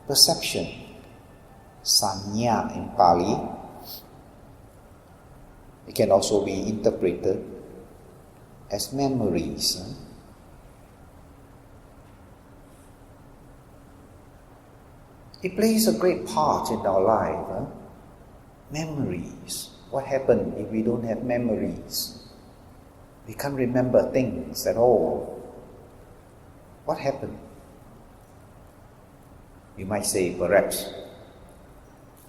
perception. Sanya in Pali. It can also be interpreted as memories. It plays a great part in our life. Memories. What happens if we don't have memories? We can't remember things at all. What happened? You might say, perhaps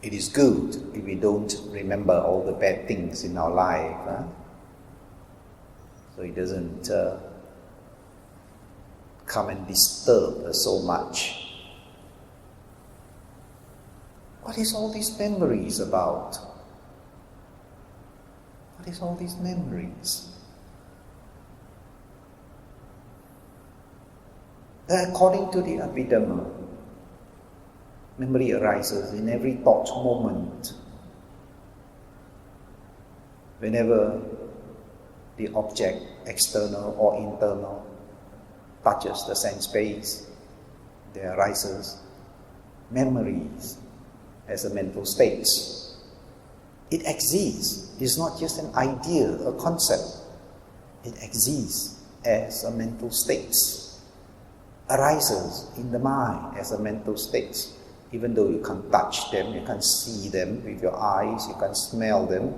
it is good if we don't remember all the bad things in our life. So it doesn't come and disturb us so much. What is all these memories about? What is all these memories? According to the Abhidhamma, memory arises in every thought moment. Whenever the object, external or internal, touches the sense space, there arises memories as a mental state. It exists. It's not just an idea, a concept. It exists as a mental state. Arises in the mind as a mental state. Even though you can't touch them, you can't see them with your eyes, you can't smell them,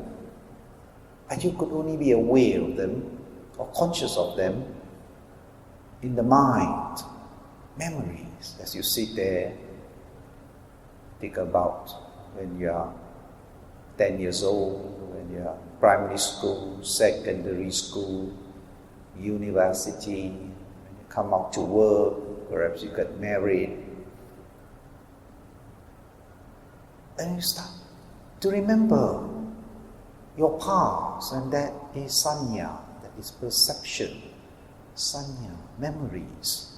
but you could only be aware of them or conscious of them in the mind. Memories, as you sit there, think about when you are 10 years old, when you are primary school, secondary school, university, when you come out to work, perhaps you get married. And you start to remember your past, and that is sanya, that is perception, sanya, memories.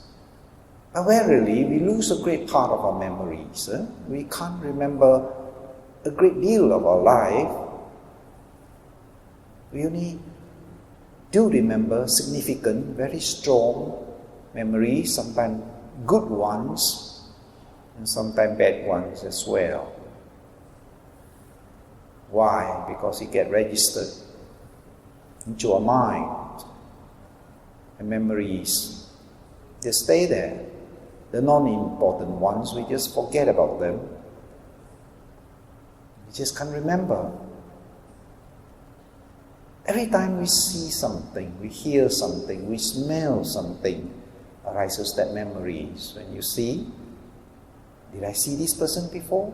But verily, we lose a great part of our memories. We can't remember a great deal of our life. We only do remember significant, very strong memories, sometimes good ones, and sometimes bad ones as well. Why? Because it gets registered into our mind. And memories, they stay there. The non-important ones, we just forget about them. We just can't remember. Every time we see something, we hear something, we smell something, arises that memories. When you see, did I see this person before?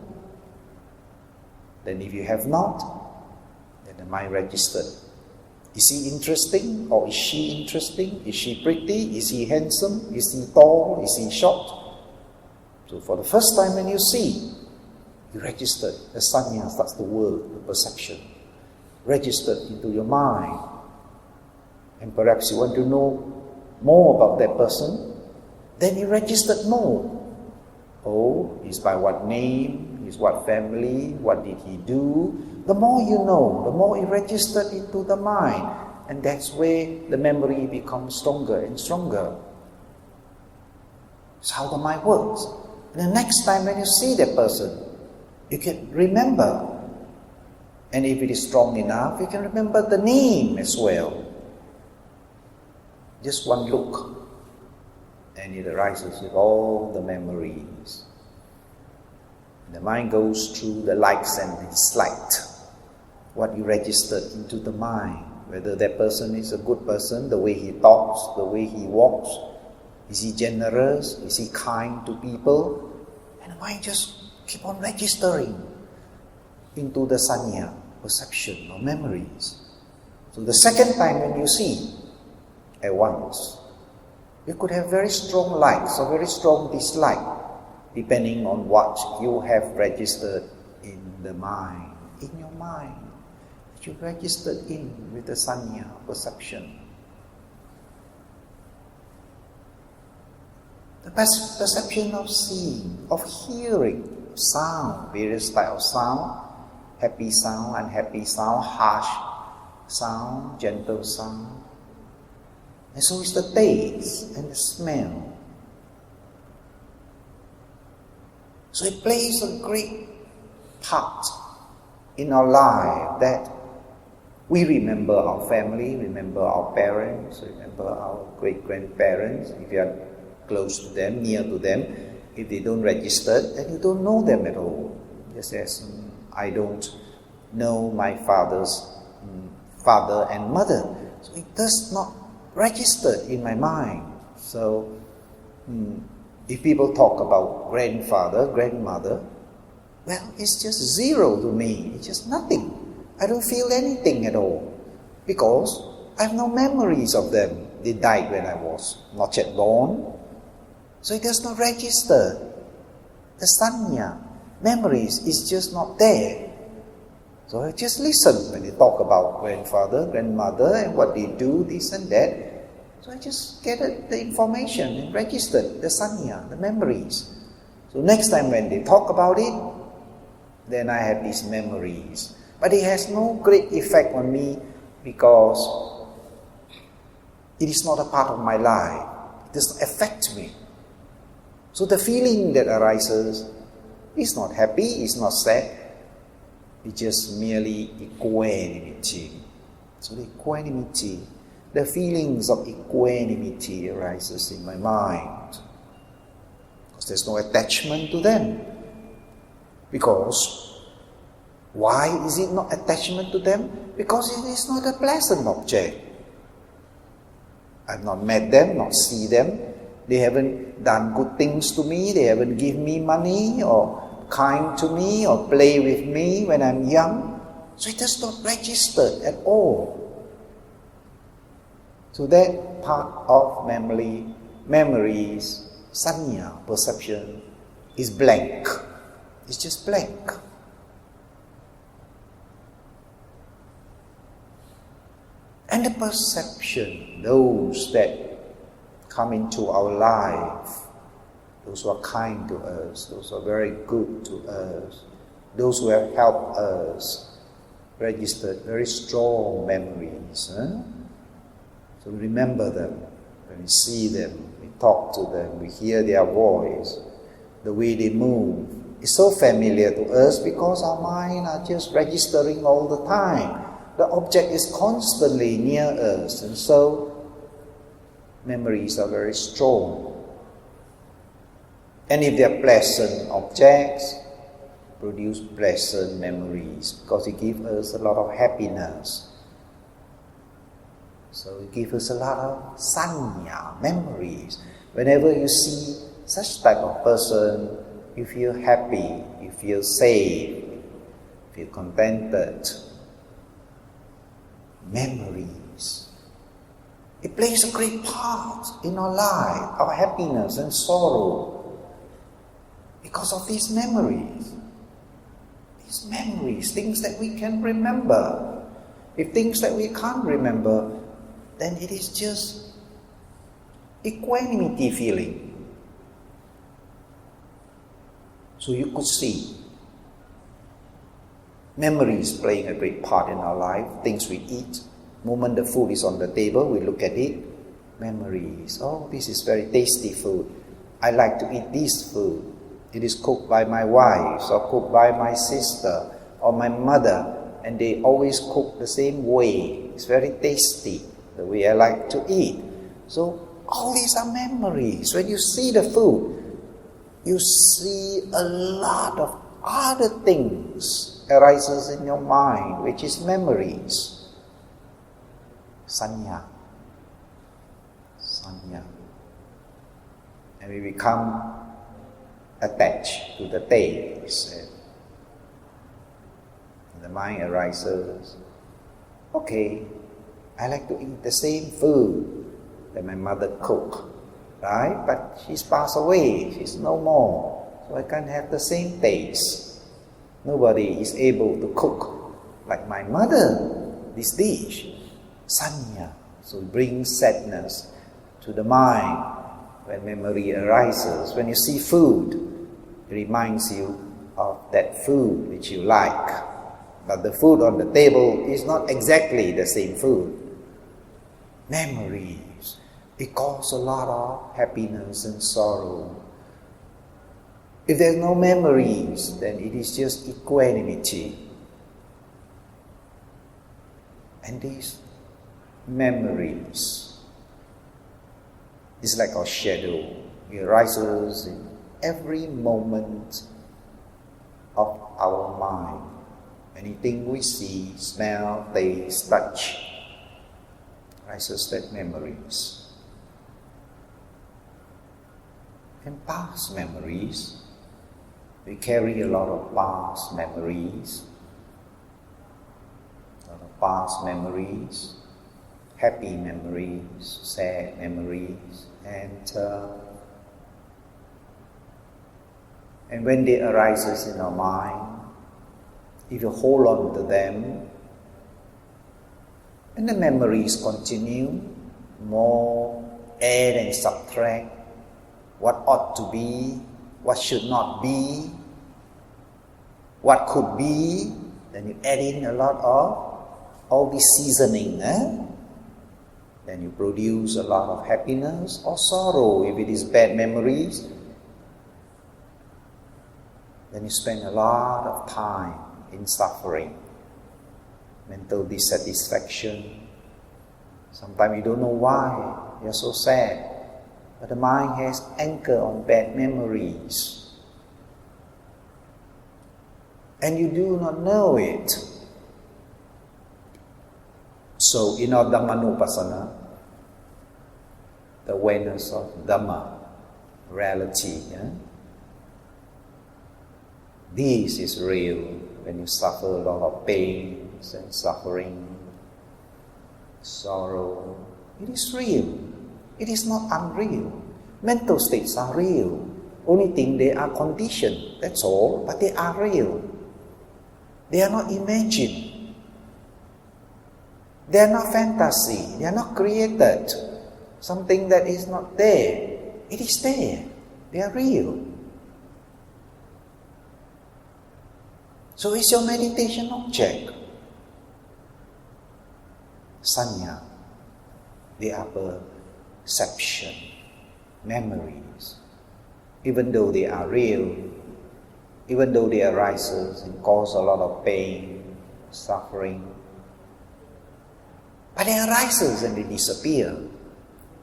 Then if you have not, then the mind registered. Is he interesting or is she interesting? Is she pretty? Is he handsome? Is he tall? Is he short? So for the first time when you see, you registered. The sanya starts to work, the perception. Registered into your mind. And perhaps you want to know more about that person, then you registered more. Oh, he's by what name? He's what family? What did he do? The more you know, the more it registered into the mind. And that's where the memory becomes stronger and stronger. It's how the mind works. And the next time when you see that person, you can remember. And if it is strong enough, you can remember the name as well. Just one look, and it arises with all the memories. The mind goes through the likes and dislikes, what you registered into the mind, whether that person is a good person, the way he talks, the way he walks, is he generous, is he kind to people, and the mind just keep on registering into the sanya, perception or memories. So the second time when you see at once, you could have very strong likes or very strong dislike, depending on what you have registered in the mind, in your mind, that you registered in with the sanya, perception. The perception of seeing, of hearing, sound, various types of sound, happy sound, unhappy sound, harsh sound, gentle sound. And so is the taste and the smell. So it plays a great part in our life that we remember our family, remember our parents, remember our great-grandparents, if you are close to them, near to them. If they don't register, then you don't know them at all. Just as I don't know my father's father and mother. So it does not register in my mind. So if people talk about grandfather, grandmother, well, it's just zero to me. It's just nothing. I don't feel anything at all because I have no memories of them. They died when I was not yet born. So it does not register. The sanya, memories, is just not there. So I just listen when they talk about grandfather, grandmother, and what they do, this and that. So I just get the information and register the sanya, the memories. So next time when they talk about it, then I have these memories. But it has no great effect on me because it is not a part of my life. It does not affect me. So the feeling that arises is not happy, is not sad. It's just merely equanimity. So the equanimity, the feelings of equanimity arises in my mind. Because there's no attachment to them. Because why is it not attachment to them? Because it is not a pleasant object. I've not met them, not see them. They haven't done good things to me. They haven't given me money or kind to me or play with me when I'm young. So it does not register at all. So that part of memories, sanya, perception, is blank. It's just blank. And the perception, those that come into our life, those who are kind to us, those who are very good to us, those who have helped us, registered very strong memories. So we remember them, when we see them, we talk to them, we hear their voice, the way they move. It's so familiar to us because our mind are just registering all the time. The object is constantly near us, and so memories are very strong. And if they are pleasant objects, produce pleasant memories because it gives us a lot of happiness. So it gives us a lot of sanya, memories. Whenever you see such type of person, you feel happy, you feel safe, you feel contented. Memories. It plays a great part in our life, our happiness and sorrow, because of these memories. These memories, things that we can remember. If things that we can't remember, then it is just equanimity feeling. So you could see memories playing a great part in our life, things we eat. Moment the food is on the table, we look at it. Memories. Oh, this is very tasty food. I like to eat this food. It is cooked by my wife or cooked by my sister or my mother, and they always cook the same way. It's very tasty, the way I like to eat. So all these are memories. When you see the food, you see a lot of other things arises in your mind, which is memories. Sanya. And we become attached to the taste. And the mind arises, okay, I like to eat the same food that my mother cooked, right? But she's passed away, she's no more, so I can't have the same taste. Nobody is able to cook like my mother, this dish. Sanya. So it brings sadness to the mind when memory arises. When you see food, it reminds you of that food which you like. But the food on the table is not exactly the same food. Memories. It causes a lot of happiness and sorrow. If there's no memories, then it is just equanimity. And these memories is like our shadow. It arises in every moment of our mind. Anything we see, smell, taste, touch, rises that memories. And past memories, we carry a lot of past memories. A lot of past memories, happy memories, sad memories, and when they arises in our mind, if you hold on to them, and the memories continue, more add and subtract what ought to be, what should not be, what could be, then you add in a lot of all this seasoning, then you produce a lot of happiness or sorrow. If it is bad memories, then you spend a lot of time in suffering, mental dissatisfaction. Sometimes you don't know why you're so sad, but the mind has anchor on bad memories, and you do not know it. So in our Dhammanupassana, the awareness of Dhamma, reality, this is real. When you suffer a lot of pains and suffering, sorrow, it is real. It is not unreal. Mental states are real. Only thing they are conditioned, that's all, but they are real. They are not imagined. They are not fantasy. They are not created. Something that is not there. It is there. They are real. So it's your meditation object. Sanya, they are perception, memories. Even though they are real, even though they arise and cause a lot of pain, suffering, but they arise and they disappear.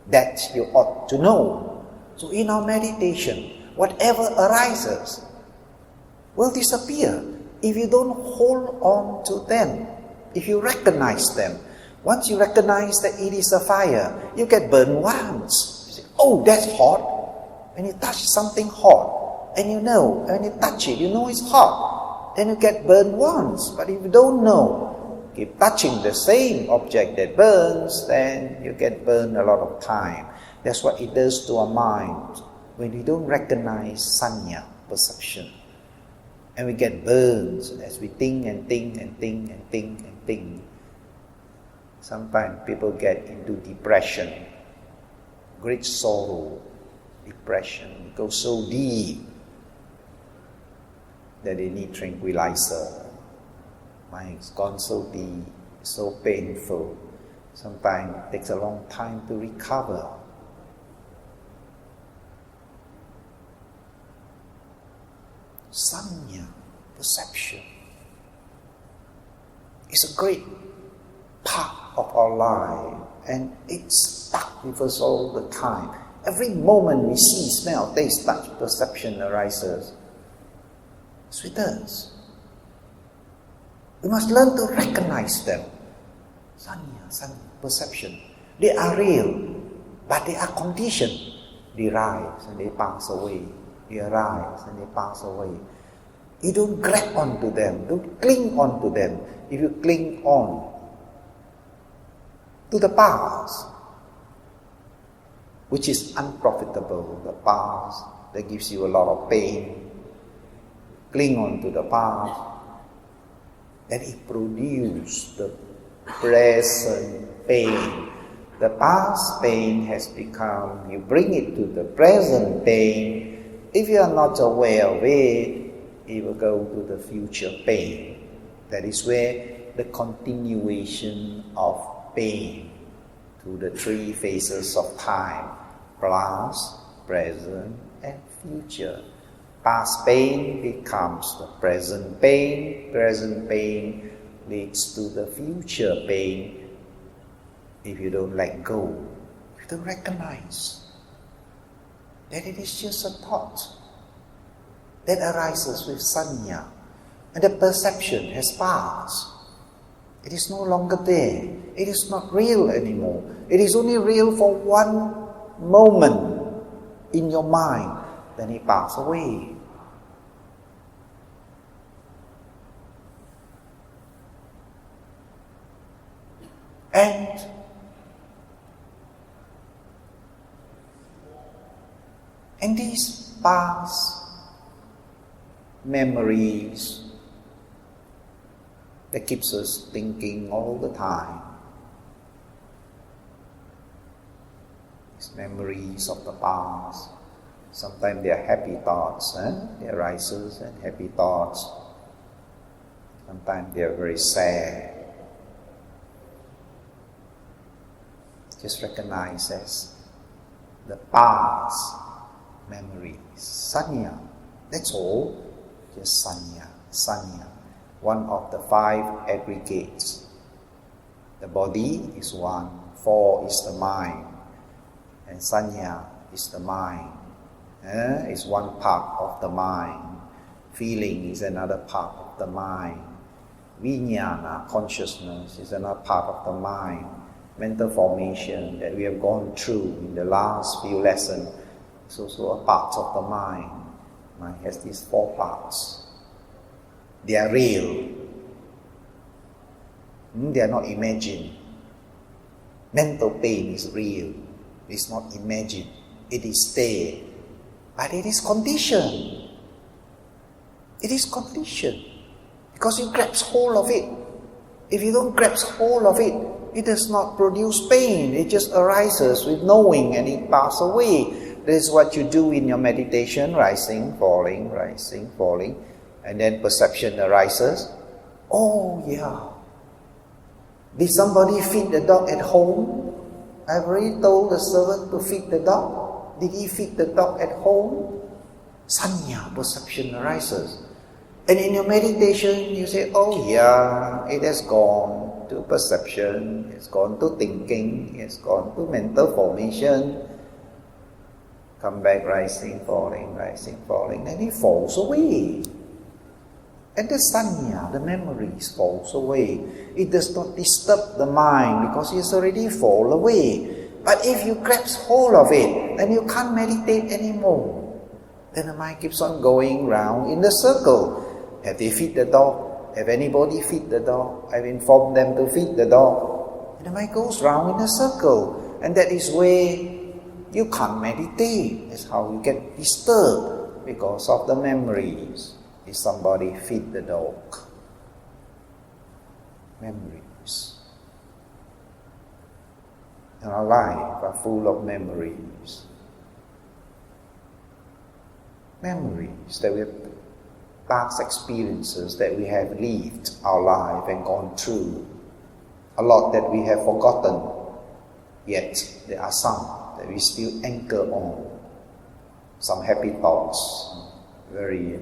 That you ought to know. So in our meditation, whatever arises will disappear if you don't hold on to them, if you recognize them. Once you recognize that it is a fire, you get burned once. You say, oh, that's hot. When you touch something hot, and you know, when you touch it, you know it's hot. Then you get burned once. But if you don't know, keep touching the same object that burns, then you get burned a lot of time. That's what it does to our mind when we don't recognize sanya, perception. And we get burned as we think and think and think and think and think. Sometimes people get into depression, great sorrow, depression. It goes so deep that they need tranquilizer. Mind's gone so deep, so painful. Sometimes it takes a long time to recover. Sanya, perception, is a great part of our life, and it's stuck with us all the time. Every moment we see, smell, taste, touch, perception arises. It's with us. We must learn to recognize them. Sanya, perception. They are real, but they are conditioned. They rise and they pass away. They arise and they pass away. You don't grab onto them. Don't cling onto them. If you cling on to the past, which is unprofitable, the past that gives you a lot of pain, cling on to the past, then it produces the present pain. The past pain has become, you bring it to the present pain. If you are not aware of it, it will go to the future pain. That is where the continuation of pain to the three phases of time, past, present, and future. Past pain becomes the present pain leads to the future pain if you don't let go, if you don't recognize that it is just a thought that arises with sanya, and the perception has passed. It is no longer there. It is not real anymore. It is only real for one moment in your mind, then it passes away. And these past memories that keeps us thinking all the time, these memories of the past, sometimes they are happy thoughts, they arises and happy thoughts. Sometimes they are very sad. Just recognize as the past memories, sanya. That's all. Just sanya. One of the 5 aggregates. The body is one, 4 is the mind, and sanya is the mind. It's one part of the mind. Feeling is another part of the mind. Vijnana, consciousness, is another part of the mind. Mental formation that we have gone through in the last few lessons is also a part of the mind. Mind has these 4 parts. They are real. They are not imagined. Mental pain is real. It's not imagined. It is there. But it is conditioned. It is conditioned. Because you grasp hold of it. If you don't grasp hold of it, it does not produce pain. It just arises with knowing and it passes away. This is what you do in your meditation, rising, falling, and then perception arises. Oh yeah, did somebody feed the dog at home? I've already told the servant to feed the dog. Did he feed the dog at home? Sanya, perception arises. And in your meditation, you say, oh yeah, it has gone to perception, it's gone to thinking, it's gone to mental formation. Come back, rising, falling, then it falls away. And the sanya, the memories, falls away. It does not disturb the mind because it's already fall away. But if you grasp hold of it, then you can't meditate anymore. Then the mind keeps on going round in the circle. Have they feed the dog? Have anybody feed the dog? I've informed them to feed the dog. And the mind goes round in a circle. And that is where you can't meditate. That's how you get disturbed because of the memories. Is somebody feed the dog? Memories. And our life are full of memories. Memories that we have, past experiences that we have lived our life and gone through. A lot that we have forgotten, yet there are some that we still anchor on. Some happy thoughts, very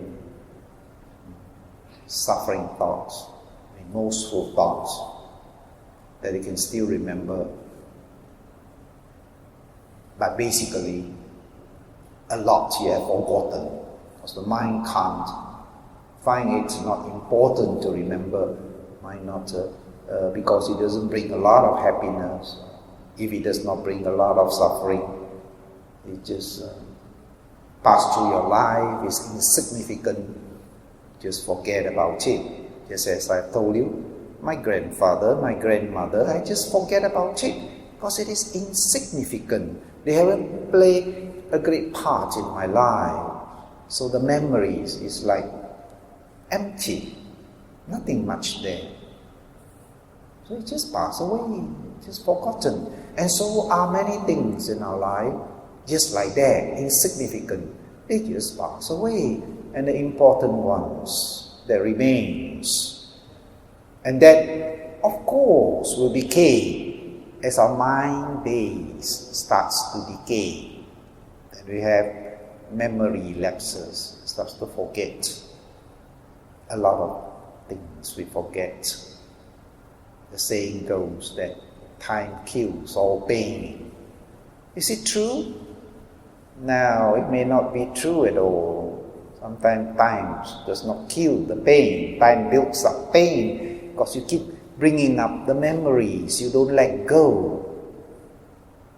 suffering thoughts, remorseful thoughts that you can still remember. But basically, a lot you have forgotten because the mind can't find it not important to remember, mind not because it doesn't bring a lot of happiness. If it does not bring a lot of suffering, it just pass through your life, it's insignificant. Just forget about it. Just as I told you, my grandfather, my grandmother, I just forget about it because it is insignificant. They haven't played a great part in my life. So the memories is like empty, nothing much there. So it just passed away, just forgotten. And so are many things in our life, just like that, insignificant. They just pass away. And the important ones that remains. And that, of course, will decay as our mind base starts to decay. And we have memory lapses. starts to forget a lot of things. We forget. The saying goes that time kills all pain. Is it true? No, it may not be true at all. Sometimes time does not kill the pain. Time builds up pain because you keep bringing up the memories. You don't let go.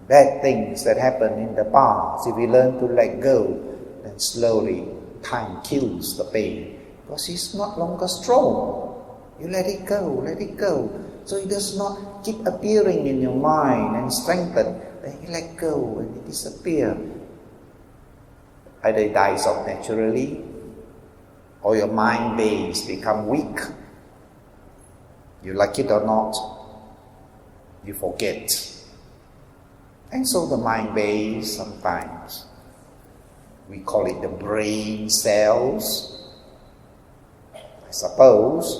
Bad things that happened in the past, if you learn to let go, then slowly time kills the pain because it's not longer strong. You let it go, let it go. So it does not keep appearing in your mind and strengthen. Then you let go and it disappears. Either it dies off naturally, or your mind base become weak. You like it or not, you forget. And so the mind base, sometimes we call it the brain cells. I suppose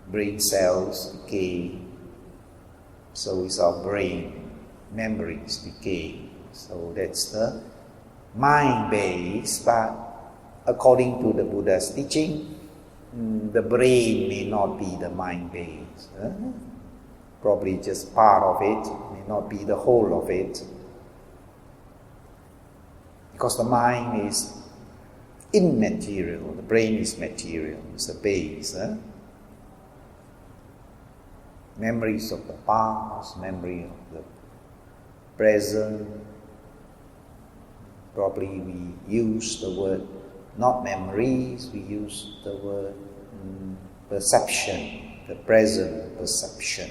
brain cells decay, so is our brain. Memories decay. So that's the mind base. But according to the Buddha's teaching, the brain may not be the mind base. Probably just part of it, may not be the whole of it. Because the mind is immaterial, the brain is material, it's a base. Memories of the past, memory of the present. Probably we use the word not memories, we use the word perception, the present perception.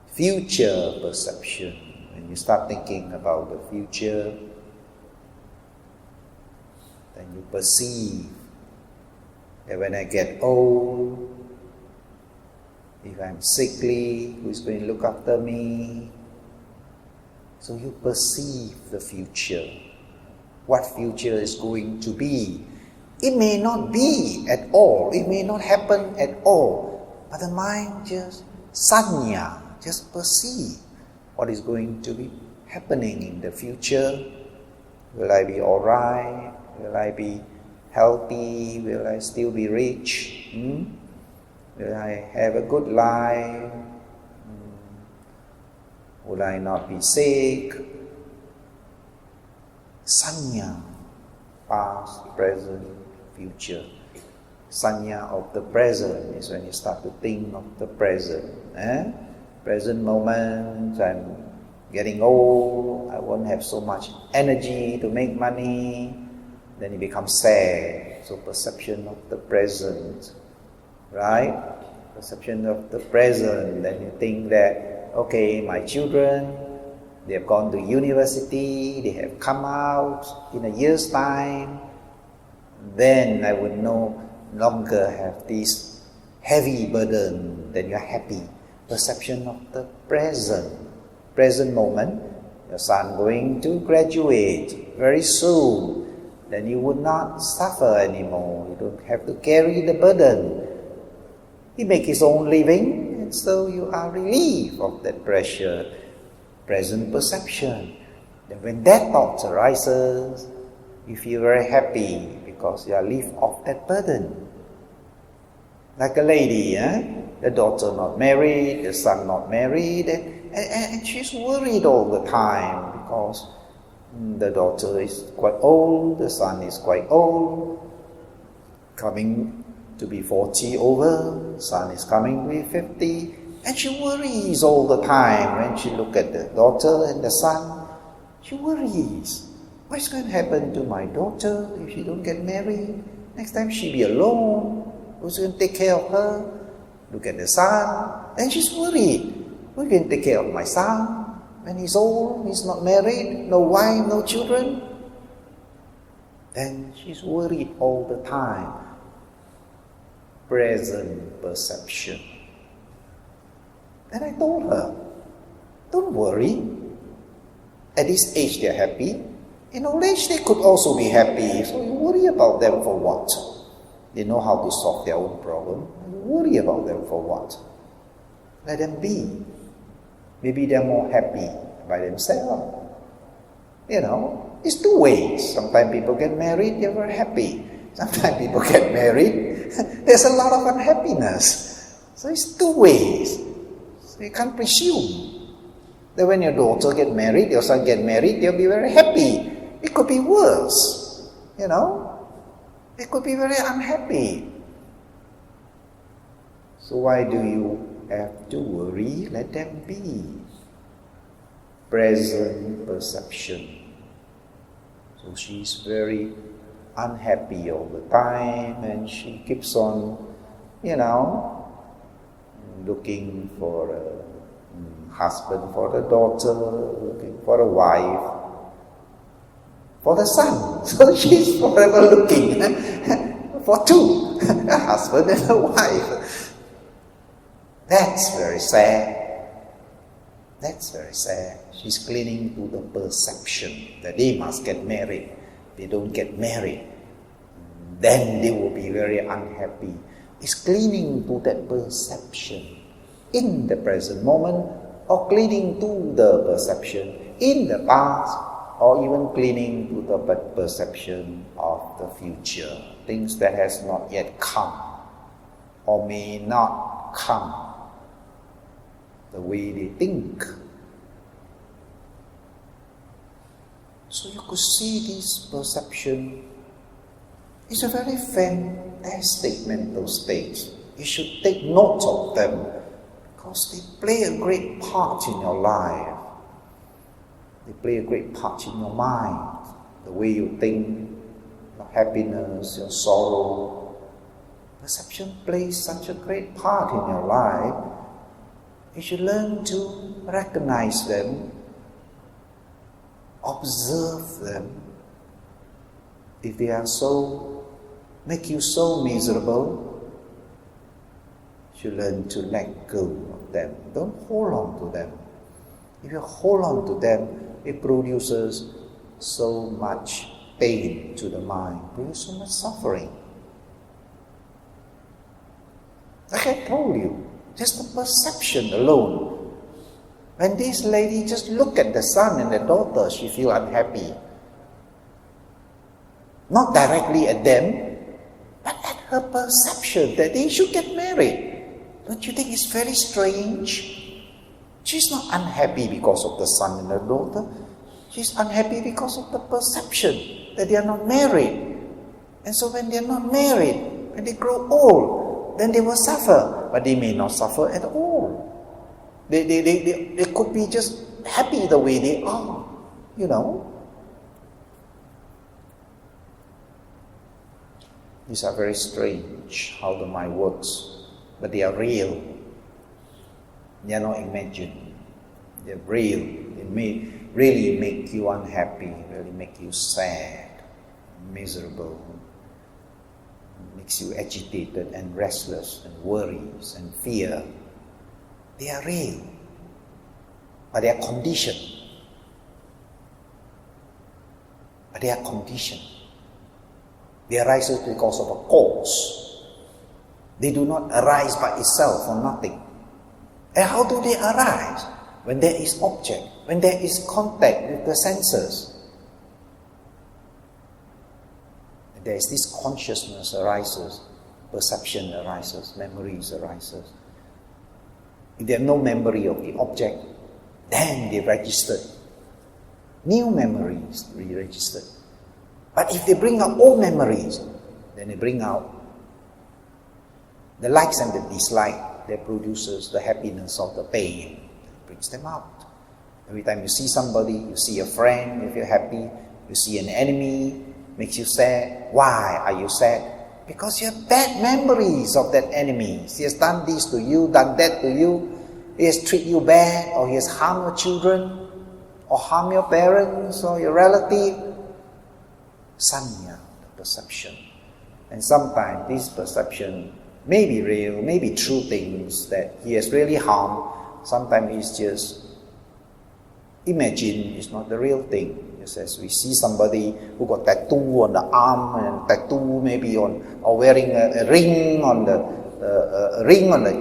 Future perception. When you start thinking about the future, then you perceive that when I get old, if I'm sickly, who is going to look after me? So you perceive the future. What future is going to be? It may not be at all. It may not happen at all. But the mind just sanya, just perceive what is going to be happening in the future. Will I be alright? Will I be healthy? Will I still be rich? Will I have a good life? Will I not be sick? Sanya, past, present, future. Sanya of the present is when you start to think of the present. Present moment, I'm getting old, I won't have so much energy to make money. Then you become sad. So perception of the present. Right? Perception of the present. Then you think that, okay, my children, they have gone to university, they have come out in a year's time. Then I would no longer have this heavy burden. Then you are happy. Perception of the present. Present moment, your son going to graduate very soon. Then you would not suffer anymore. You don't have to carry the burden. He makes his own living, and so you are relieved of that pressure. Present perception. Then when that thought arises, you feel very happy because you are relieved of that burden. Like a lady, the daughter not married, the son not married, and she's worried all the time because the daughter is quite old, the son is quite old, coming to be 40 over, son is coming to be 50, and she worries all the time. When she look at the daughter and the son, she worries. What's going to happen to my daughter if she don't get married? Next time she'll be alone. Who's going to take care of her? Look at the son, and she's worried. Who's going to take care of my son when he's old, he's not married, no wife, no children? Then she's worried all the time. Present perception. Then I told her, don't worry. At this age they're happy. In old age they could also be happy. So you worry about them for what? They know how to solve their own problem. You worry about them for what? Let them be. Maybe they're more happy by themselves. It's two ways. Sometimes people get married, they're very happy. Sometimes people get married, there's a lot of unhappiness. So it's two ways. So you can't presume that when your daughter get married, your son get married, they'll be very happy. It could be worse, They could be very unhappy. So why do you have to worry? Let them be. Present perception. So she's very unhappy all the time, and she keeps on, looking for a husband for the daughter, looking for a wife for the son. So she's forever looking for two, a husband and a wife. That's very sad. That's very sad. She's clinging to the perception that they must get married. They don't get married, then they will be very unhappy. It's clinging to that perception in the present moment, or clinging to the perception in the past, or even clinging to the perception of the future, things that has not yet come, or may not come the way they think. So you could see this perception is a very fantastic mental state. You should take note of them because they play a great part in your life. They play a great part in your mind, the way you think, your happiness, your sorrow. Perception plays such a great part in your life. You should learn to recognize them, observe them. If they are make you so miserable, you should learn to let go of them. Don't hold on to them. If you hold on to them, it produces so much pain to the mind, produces so much suffering. Like I told you, just the perception alone. When this lady just look at the son and the daughter, she feel unhappy. Not directly at them, but at her perception that they should get married. Don't you think it's very strange? She's not unhappy because of the son and the daughter. She's unhappy because of the perception that they are not married. And so when they are not married, when they grow old, then they will suffer. But they may not suffer at all. They could be just happy the way they are, These are very strange how the mind works, but they are real. They are not imagined. They are real. They may really make you unhappy, really make you sad, miserable, makes you agitated and restless and worries and fear. They are real, but they are conditioned. They arise because of a cause. They do not arise by itself for nothing. And how do they arise? When there is object, when there is contact with the senses. There is this consciousness arises, perception arises, memories arises. If they have no memory of the object, then they registered. New memories re-registered. But if they bring out old memories, then they bring out the likes and the dislike that produces the happiness or the pain. It brings them out. Every time you see somebody, you see a friend, you feel happy. You see an enemy, makes you sad. Why are you sad? Because you have bad memories of that enemy. He has done this to you, done that to you. He has treated you bad, or he has harmed your children, or harmed your parents, or your relative. Sanya, the perception. And sometimes this perception may be real, may be true things that he has really harmed. Sometimes it's just imagine, it's not the real thing. Just as we see somebody who got tattoo on the arm and tattoo maybe on, or wearing a ring on the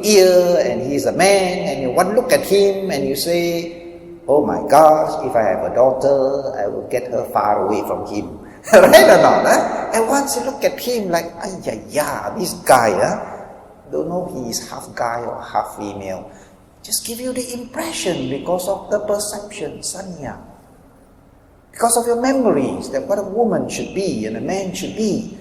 ear, and he's a man, and you one look at him and you say, oh my gosh, if I have a daughter, I will get her far away from him. Right or not? And once you look at him like, this guy, don't know he is half guy or half female. Just give you the impression because of the perception, sanya. Because of your memories that what a woman should be and a man should be.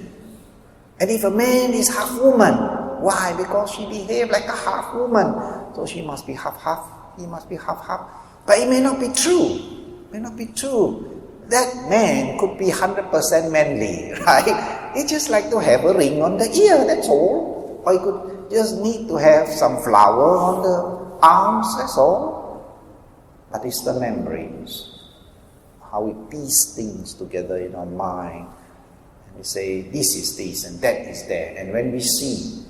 And if a man is half woman, why? Because she behaved like a half woman. So she must be half-half, he must be half-half. But it may not be true. It may not be true. That man could be 100% manly, right? It's just like to have a ring on the ear, that's all. Or you could just need to have some flower on the arms, that's all. But it's the memories. How we piece things together in our mind. And we say, this is this and that is that. And when we see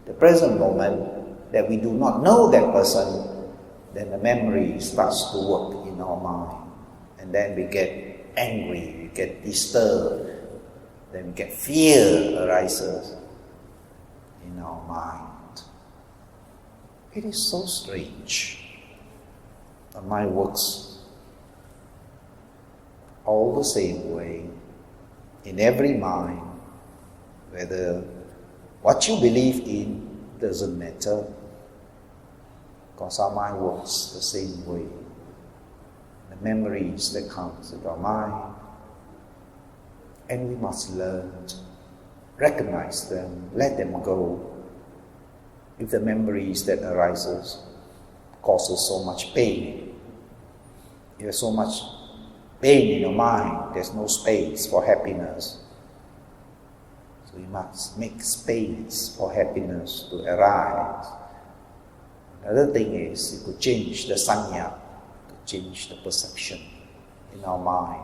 the present moment that we do not know that person, then the memory starts to work in our mind. And then we get angry, we get disturbed, then we get fear arises in our mind. It is so strange. The mind works all the same way in every mind, whether what you believe in doesn't matter, because our mind works the same way. The memories that come to our mind, and we must learn to recognize them, let them go. If the memories that arises causes so much pain, if there's so much pain in your mind, there's no space for happiness. So we must make space for happiness to arise. Another thing is, you could change the sanya, to change the perception in our mind.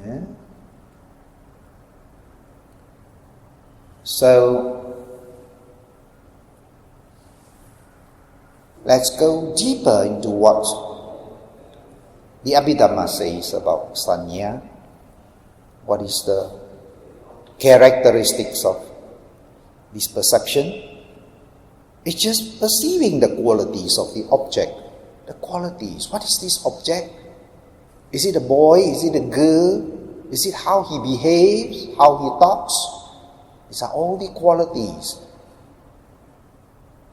Yeah? So, let's go deeper into what the Abhidhamma says about sanya. What is the characteristics of this perception? It's just perceiving the qualities of the object. The qualities. What is this object? Is it a boy? Is it a girl? Is it how he behaves? How he talks? These are all the qualities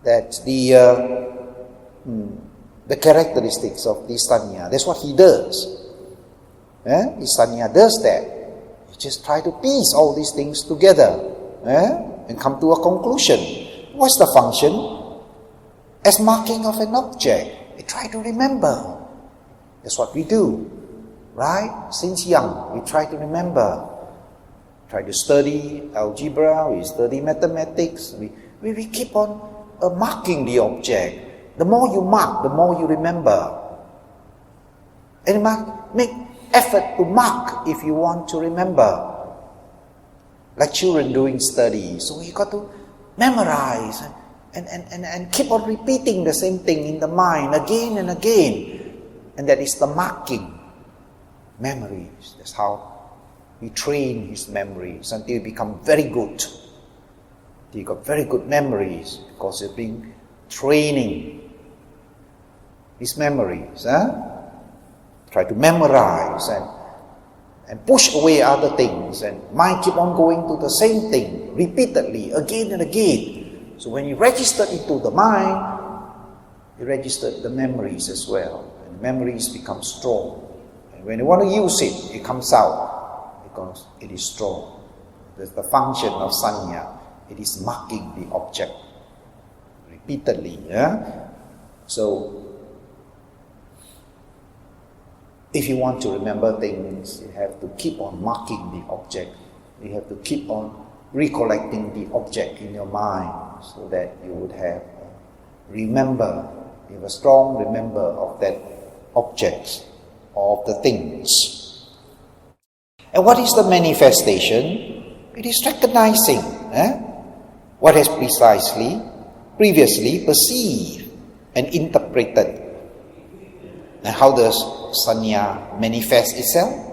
that the characteristics of the sanya. That's what he does. The sanya does that. He just try to piece all these things together and come to a conclusion. What's the function? As marking of an object. We try to remember. That's what we do. Right? Since young, we try to remember. Try to study algebra, we study mathematics. We keep on marking the object. The more you mark, the more you remember. And you must make effort to mark if you want to remember. Like children doing study. So you got to memorize and keep on repeating the same thing in the mind again and again. And that is the marking. Memories. That's how we train his memories until he become very good. He got very good memories because he's been training his memories. Try to memorize and push away other things, and mind keep on going to the same thing repeatedly again and again. So when you register into the mind, you register the memories as well, and the memories become strong. And when you want to use it, it comes out because it is strong. That's the function of sanya. It is marking the object repeatedly. So if you want to remember things, you have to keep on marking the object. You have to keep on recollecting the object in your mind so that you would have you have a strong remember of that object, of the things. And what is the manifestation? It is recognizing what has previously perceived and interpreted. And how does sanya manifest itself?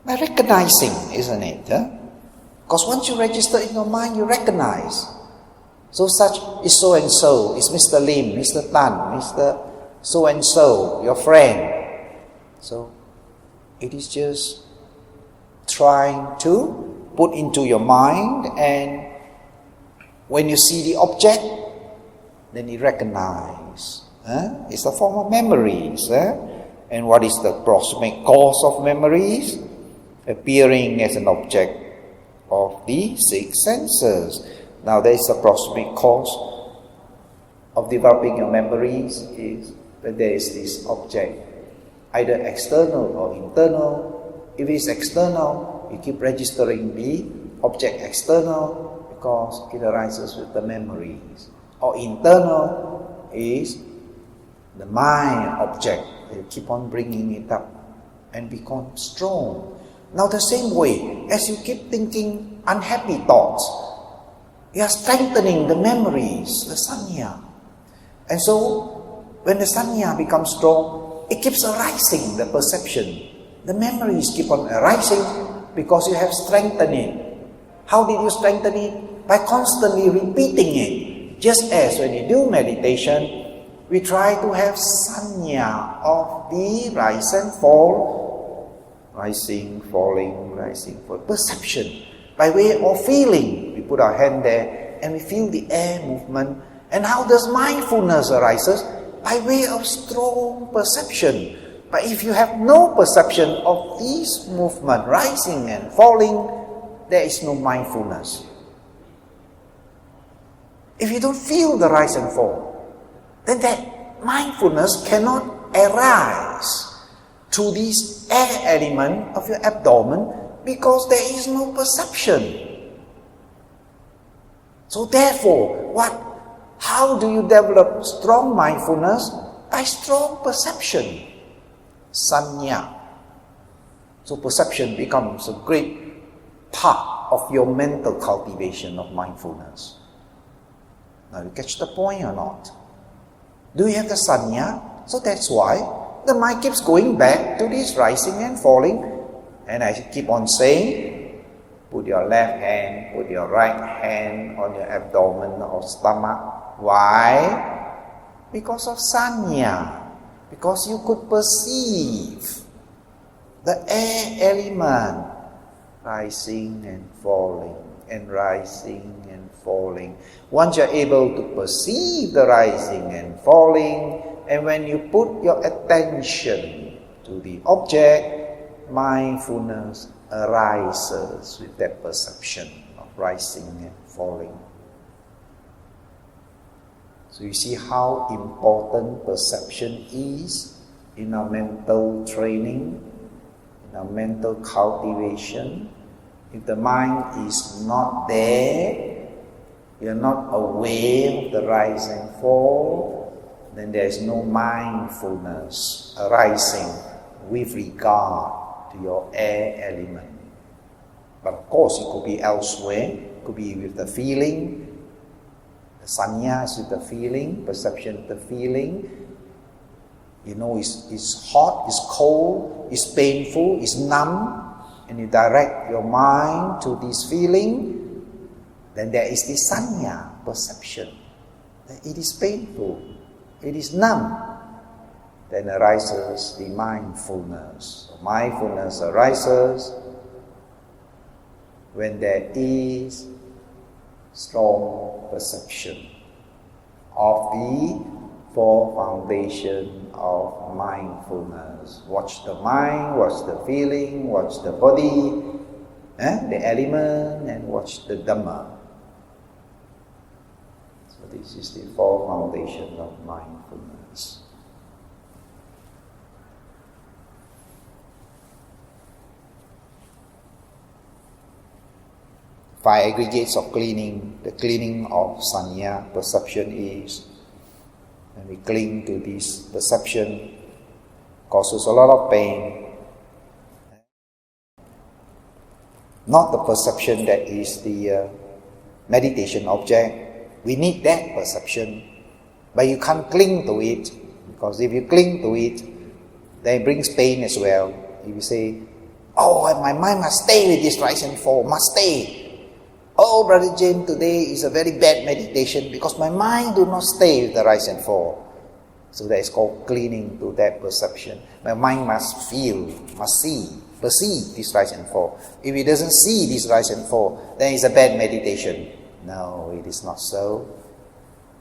By recognizing, isn't it? Because once you register in your mind, you recognize. So such is so and so, is Mr. Lim, Mr. Tan, Mr. so and so, your friend. So it is just trying to put into your mind, and when you see the object, then you recognize. It's a form of memories. And what is the proximate cause of memories? Appearing as an object of the six senses. Now there is a proximate cause of developing your memories is that there is this object, either external or internal. If it's external, you keep registering the object external because it arises with the memories. Or internal is the mind object. You keep on bringing it up and become strong. Now the same way, as you keep thinking unhappy thoughts, you are strengthening the memories, the sanya. And so, when the sanya becomes strong, it keeps arising, the perception. The memories keep on arising because you have strengthened it. How did you strengthen it? By constantly repeating it. Just as when you do meditation, we try to have sanya of the rise and fall, rising, falling, perception. By way of feeling, we put our hand there and we feel the air movement. And how does mindfulness arises? By way of strong perception. But if you have no perception of this movement, rising and falling, there is no mindfulness. If you don't feel the rise and fall, then that mindfulness cannot arise to this air element of your abdomen because there is no perception. So therefore, how do you develop strong mindfulness? By strong perception, sanya. So perception becomes a great part of your mental cultivation of mindfulness. Now you catch the point or not? Do you have the sanya? So that's why the mind keeps going back to this rising and falling. And I keep on saying, put your left hand, put your right hand on your abdomen or stomach. Why? Because of sanya. Because you could perceive the air element rising and falling and rising and falling. Once you're able to perceive the rising and falling, and when you put your attention to the object, mindfulness arises with that perception of rising and falling. So you see how important perception is in our mental training, in our mental cultivation. If the mind is not there, you're not aware of the rise and fall, then there is no mindfulness arising with regard to your air element. But of course, it could be elsewhere. It could be with the feeling. The sanya is with the feeling, perception with the feeling. You know, it's hot, it's cold, it's painful, it's numb. And you direct your mind to this feeling, then there is the sanya, perception. It is painful, it is numb. Then arises the mindfulness. So mindfulness arises when there is strong perception of the four foundations of mindfulness. Watch the mind, watch the feeling, watch the body, the element, and watch the Dhamma. So this is the four foundations of mindfulness. Five aggregates of cleaning. The cleaning of sanya, perception is, and we cling to this perception, causes a lot of pain. Not the perception that is the meditation object. We need that perception, but you can't cling to it, because if you cling to it, then it brings pain as well. If you say, oh, my mind must stay with this rise and fall, must stay. oh, Brother James, today is a very bad meditation because my mind do not stay with the rise and fall. So that is called clinging to that perception. My mind must feel, must see, perceive this rise and fall. If it doesn't see this rise and fall, then it's a bad meditation. No, it is not so.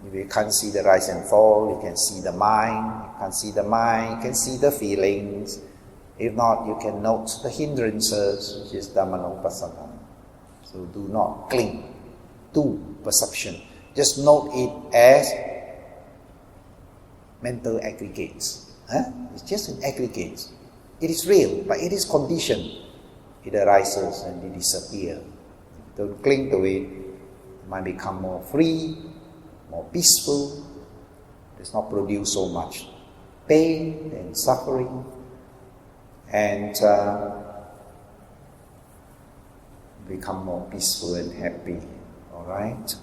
If you can't see the rise and fall, you can see the mind. You can't see the mind, you can see the feelings. If not, you can note the hindrances, which is Dhammanupassana. So do not cling to perception. Just note it as mental aggregates. It's just an aggregate. It is real, but it is conditioned. It arises and it disappears. Don't cling to it. It might become more free, more peaceful. It does not produce so much pain and suffering. And become more peaceful and happy. All right?